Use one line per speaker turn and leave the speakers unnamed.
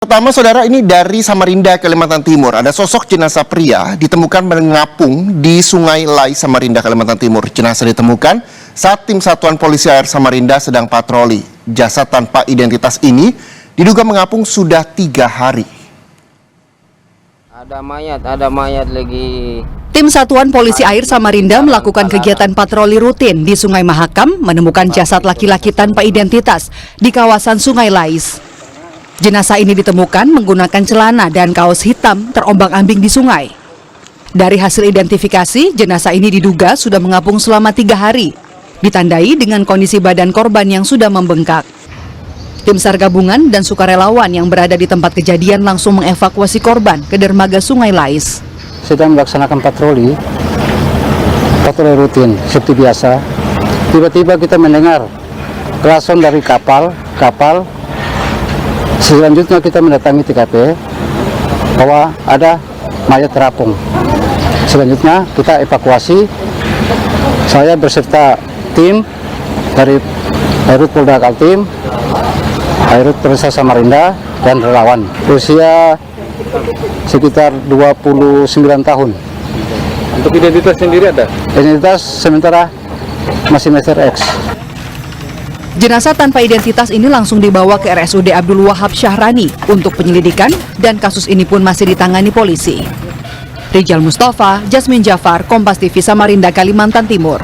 Pertama, saudara, ini dari Samarinda, Kalimantan Timur. Ada sosok jenazah pria ditemukan mengapung di Sungai Lai, Samarinda, Kalimantan Timur. Jenazah ditemukan saat tim Satuan Polisi Air Samarinda sedang patroli. Jasad tanpa identitas ini diduga mengapung sudah 3 hari.
Ada mayat lagi.
Tim Satuan Polisi Air Samarinda melakukan kegiatan patroli rutin di Sungai Mahakam, menemukan jasad laki-laki tanpa identitas di kawasan Sungai Lais. Jenazah ini ditemukan menggunakan celana dan kaos hitam terombang-ambing di sungai. Dari hasil identifikasi, jenazah ini diduga sudah mengapung selama 3 hari, ditandai dengan kondisi badan korban yang sudah membengkak. Tim SAR gabungan dan sukarelawan yang berada di tempat kejadian langsung mengevakuasi korban ke dermaga Sungai Lais.
Sedang melaksanakan patroli rutin seperti biasa. Tiba-tiba kita mendengar klakson dari kapal. Selanjutnya kita mendatangi TKP bahwa ada mayat terapung. Selanjutnya kita evakuasi. Saya beserta tim dari Airut Polda Kaltim, Airut Polresta Samarinda, dan relawan. Usia sekitar 29 tahun.
Untuk identitas sendiri ada?
Identitas sementara masih Mr. X.
Jenazah tanpa identitas ini langsung dibawa ke RSUD Abdul Wahab Syahrani untuk penyelidikan, dan kasus ini pun masih ditangani polisi. Rijal Mustafa, Jasmine Jafar, Kompas TV Samarinda, Kalimantan Timur.